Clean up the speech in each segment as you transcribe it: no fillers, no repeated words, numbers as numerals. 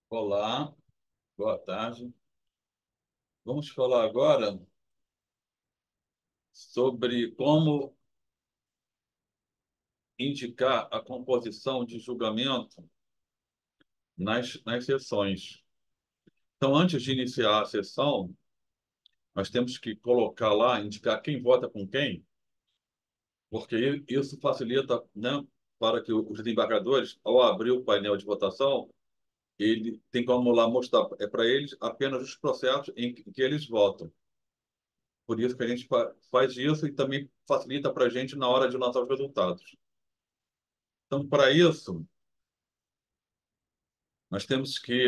Olá, boa tarde. Vamos falar agora sobre como indicar a composição de julgamento nas sessões. Então, antes de iniciar a sessão, nós temos que colocar lá, indicar quem vota com quem, porque isso facilita, né, para que os desembargadores, ao abrir o painel de votação, ele tem como lá mostrar para eles apenas os processos em que eles votam. Por isso que a gente faz isso e também facilita para a gente na hora de lançar os resultados. Então, para isso, nós temos que,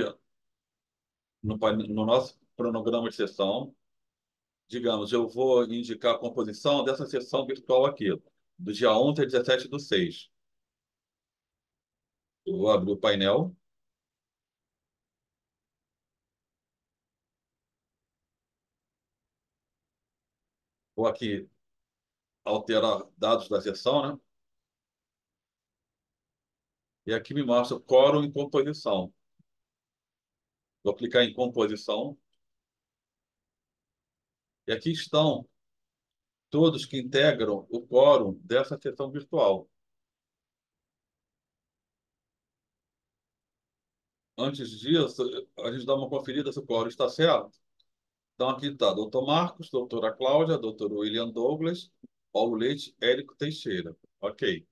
no nosso cronograma de sessão, digamos, eu vou indicar a composição dessa sessão virtual aqui, do dia 11 a 17/6. Eu vou abrir o painel, vou aqui alterar dados da sessão, né? E aqui me mostra o quórum em composição. Vou clicar em composição, e aqui estão todos que integram o quórum dessa sessão virtual. Antes disso, a gente dá uma conferida se o quórum está certo. Então, aqui está doutor Marcos, doutora Cláudia, doutor William Douglas, Paulo Leite, Érico Teixeira. Ok.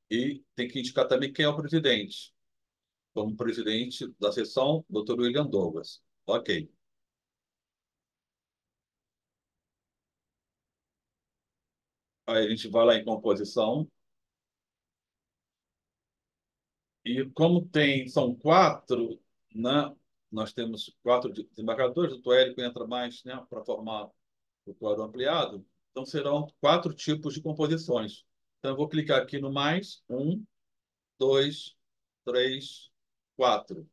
E tem que indicar também quem é o presidente. Como presidente da sessão, doutor William Douglas. Ok. Aí a gente vai lá em composição. E como são quatro, né? Nós temos quatro desembargadores, o doutor Érico entra mais, né, para formar o quórum ampliado. Então, serão quatro tipos de composições. Então, eu vou clicar aqui no mais, um, dois, três, quatro.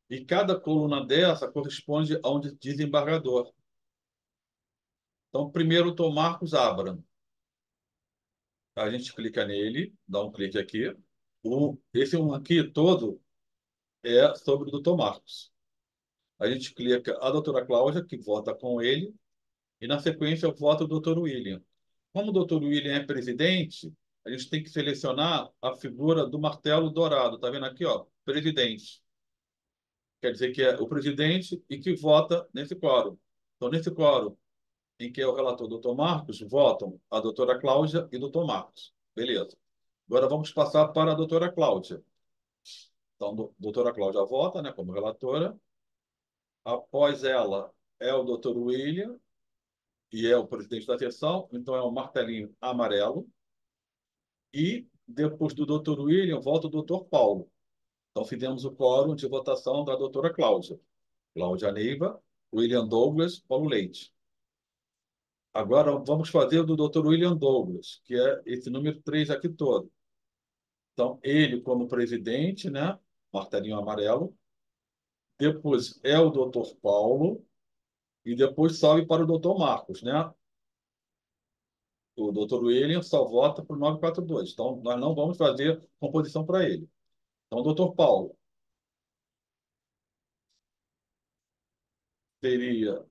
E cada coluna dessa corresponde a um desembargador. Então, primeiro, o Dr. Marcos Abram. A gente clica nele, dá um clique aqui. Esse um aqui todo é sobre o Dr. Marcos. A gente clica a doutora Cláudia, que vota com ele, e na sequência eu voto o doutor William. Como o doutor William é presidente, a gente tem que selecionar a figura do martelo dourado. Está vendo aqui, ó? Presidente. Quer dizer que é o presidente e que vota nesse quórum. Então, nesse quórum, em que é o relator doutor Marcos, votam a doutora Cláudia e o doutor Marcos. Beleza. Agora vamos passar para a doutora Cláudia. Então, doutora Cláudia vota, né, como relatora. Após ela é o doutor William, e é o presidente da sessão, então é o martelinho amarelo. E depois do doutor William, volta o doutor Paulo. Então, fizemos o quórum de votação da doutora Cláudia. Cláudia Neiva, William Douglas, Paulo Leite. Agora vamos fazer o do Dr. William Douglas, que é esse número 3 aqui todo. Então, ele como presidente, né? Martelinho amarelo. Depois é o Dr. Paulo. E depois sobe para o Dr. Marcos, né? O Dr. William só vota para o 942. Então, nós não vamos fazer composição para ele. Então, o Dr. Paulo teria.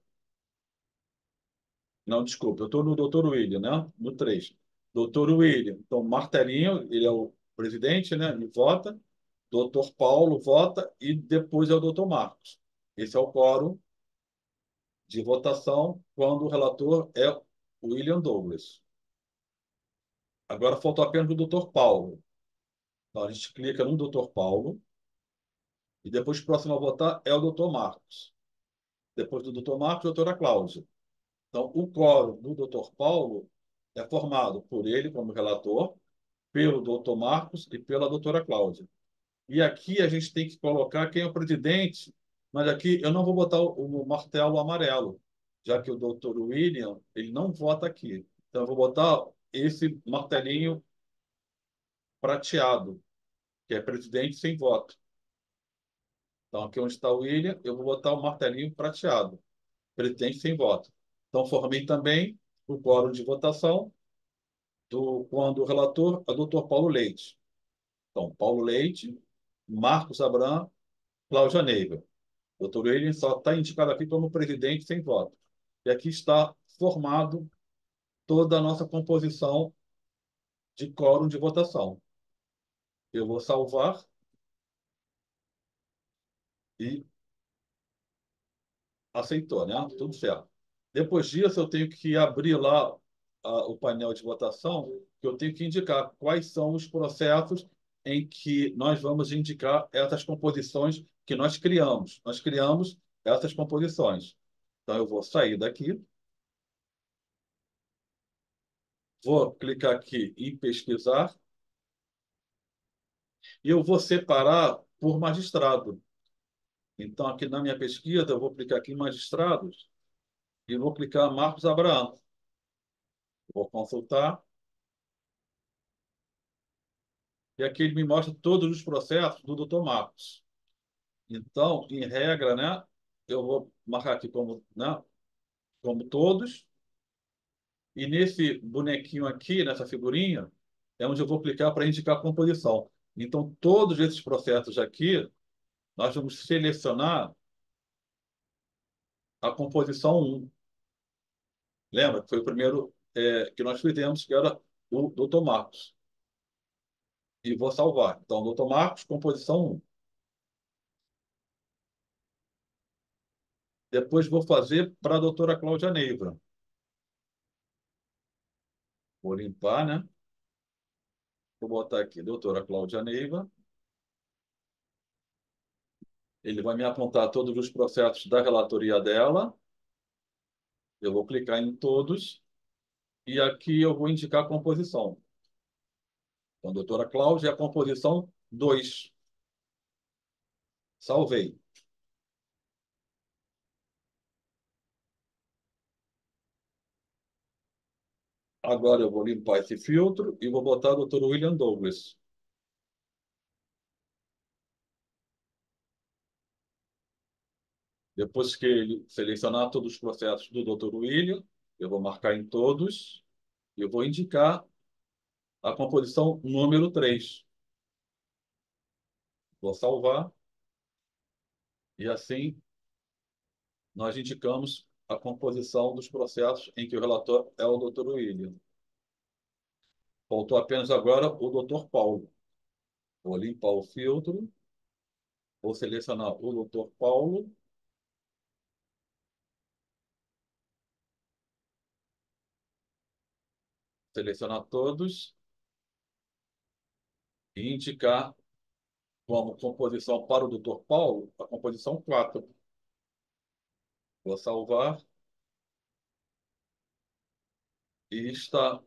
Não, desculpa, eu estou no Dr. William, né? No 3. Dr. William. Então, Martelinho, ele é o presidente, né? Ele vota. Doutor Paulo vota e depois é o doutor Marcos. Esse é o quórum de votação quando o relator é o William Douglas. Agora faltou apenas o doutor Paulo. Então, a gente clica no doutor Paulo e depois o próximo a votar é o doutor Marcos. Depois do doutor Marcos, a doutora Cláudia. Então, o quórum do doutor Paulo é formado por ele como relator, pelo doutor Marcos e pela doutora Cláudia. E aqui a gente tem que colocar quem é o presidente, mas aqui eu não vou botar o martelo amarelo, já que o doutor William, ele não vota aqui. Então eu vou botar esse martelinho prateado, que é presidente sem voto. Então aqui onde está o William, eu vou botar o martelinho prateado, presidente sem voto. Então formei também o quórum de votação quando o relator é o doutor Paulo Leite. Então, Paulo Leite, Marcos Abram, Cláudia Neiva. Doutor William só está indicado aqui como presidente sem voto. E aqui está formado toda a nossa composição de quórum de votação. Eu vou salvar e aceitou, né? Tudo certo. Depois disso, eu tenho que abrir lá o painel de votação, que eu tenho que indicar quais são os processos em que nós vamos indicar essas composições que nós criamos. Nós criamos essas composições. Então, eu vou sair daqui, vou clicar aqui em pesquisar e eu vou separar por magistrado. Então, aqui na minha pesquisa, eu vou clicar aqui em magistrados e vou clicar Marcos Abraão. Vou consultar. E aqui ele me mostra todos os processos do Dr. Marcos. Então, em regra, né, eu vou marcar aqui como, né, como todos. E nesse bonequinho aqui, nessa figurinha, é onde eu vou clicar para indicar a composição. Então, todos esses processos aqui, nós vamos selecionar a composição um. Lembra que foi o primeiro que nós fizemos, que era o Dr. Marcos. E vou salvar. Então, Dr. Marcos, composição um. Depois vou fazer para a doutora Cláudia Neiva. Vou limpar, né? Vou botar aqui, doutora Cláudia Neiva. Ele vai me apontar todos os processos da relatoria dela. Eu vou clicar em todos. E aqui eu vou indicar a composição. Então, doutora Cláudia, a composição 2. Salvei. Agora eu vou limpar esse filtro e vou botar o doutor William Douglas. Depois que ele selecionar todos os processos do doutor William, eu vou marcar em todos e eu vou indicar a composição número 3. Vou salvar e assim nós indicamos a composição dos processos em que o relator é o doutor William. Faltou apenas agora o doutor Paulo. Vou limpar o filtro, vou selecionar o doutor Paulo, selecionar todos e indicar como composição para o doutor Paulo a composição 4. Vou salvar e está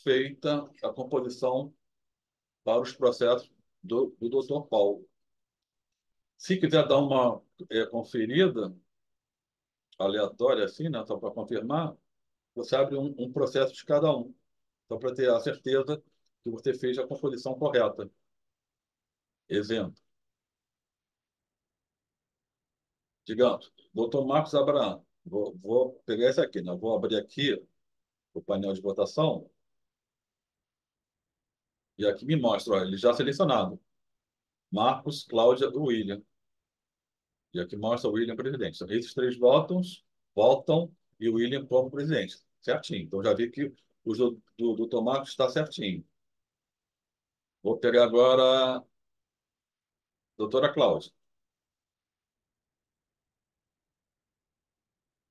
feita a composição para os processos do doutor Paulo. Se quiser dar uma conferida aleatória, assim, né, só para confirmar, você abre um processo de cada um, só para ter a certeza que você fez a composição correta. Exemplo, digamos, doutor Marcos Abraão. Vou pegar esse aqui, né? Vou abrir aqui o painel de votação e aqui me mostra, ó, ele já selecionado. Marcos, Cláudia e William. E aqui mostra o William presidente. Então, esses três votam e o William como presidente. Certinho. Então, já vi que o do doutor Marcos está certinho. Vou pegar agora a doutora Cláudia.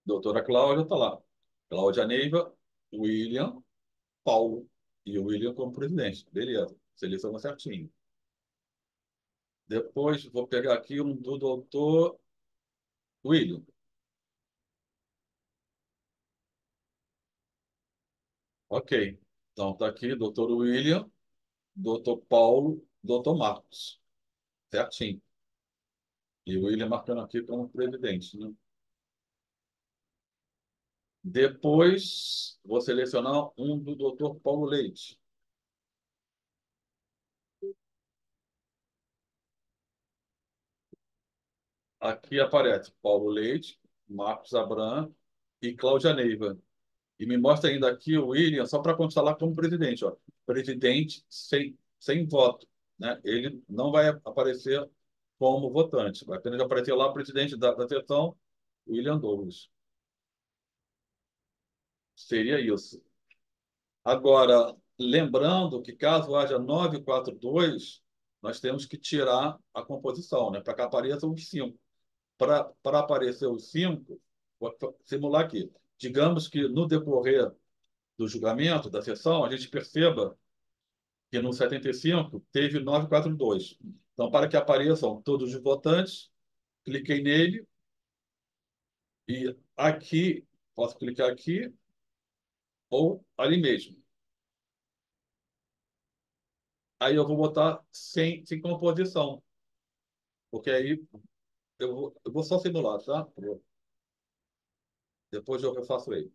Doutora Cláudia está lá. Cláudia Neiva, William, Paulo e o William como presidente. Beleza. Seleciona certinho. Depois vou pegar aqui um do doutor William. Ok. Então está aqui doutor William, doutor Paulo, doutor Marcos. Certinho. E o William marcando aqui como presidente, né? Depois vou selecionar um do doutor Paulo Leite. Aqui aparece Paulo Leite, Marcos Abrão e Cláudia Neiva. E me mostra ainda aqui o William, só para constar lá como presidente, ó. Presidente sem voto, né? Ele não vai aparecer como votante. Vai apenas aparecer lá o presidente da sessão, William Douglas. Seria isso. Agora, lembrando que caso haja 942, nós temos que tirar a composição, né, para que apareçam os cinco. Para aparecer os cinco, vou simular aqui. Digamos que no decorrer do julgamento, da sessão, a gente perceba que no 75 teve 942. Então, para que apareçam todos os votantes, cliquei nele e aqui, posso clicar aqui ou ali mesmo. Aí eu vou botar sem composição, porque aí eu vou só simular, tá? Depois eu refaço ele.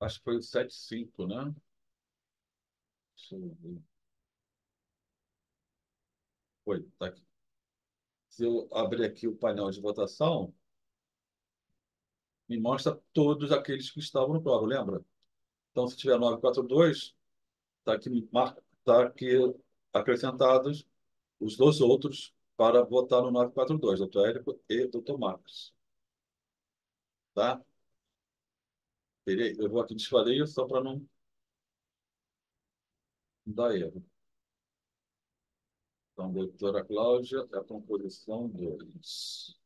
Acho que foi o 75, né? Deixa eu ver. Foi, tá aqui. Se eu abrir aqui o painel de votação, me mostra todos aqueles que estavam no quórum, lembra? Então, se tiver 942, está aqui, tá aqui acrescentados os dois outros para votar no 942, doutor Érico e doutor Marcos. Tá? Eu vou aqui desfazer isso só para não dar erro. Então, doutora Cláudia, a composição 2.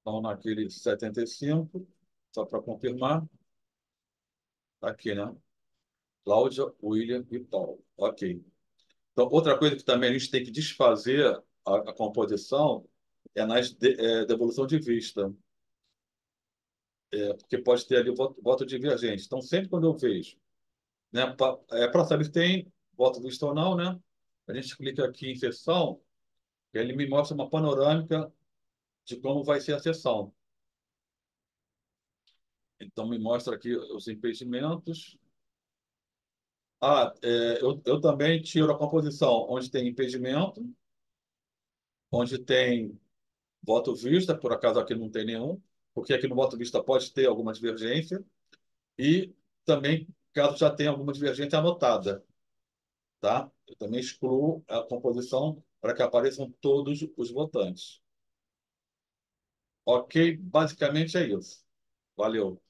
Então, naquele 75, só para confirmar, tá aqui, né? Cláudia, William e Paulo. Ok. Então, outra coisa que também a gente tem que desfazer a composição é devolução de vista, porque pode ter ali o voto divergente. Então, sempre quando eu vejo, né, para saber se tem voto visto ou não, né, a gente clica aqui em sessão, e ele me mostra uma panorâmica de como vai ser a sessão. Então, me mostra aqui os impedimentos. Eu também tiro a composição onde tem impedimento, onde tem voto vista, por acaso aqui não tem nenhum, porque aqui no voto vista pode ter alguma divergência, e também, caso já tenha alguma divergência anotada, tá? Eu também excluo a composição para que apareçam todos os votantes. Ok? Basicamente é isso. Valeu.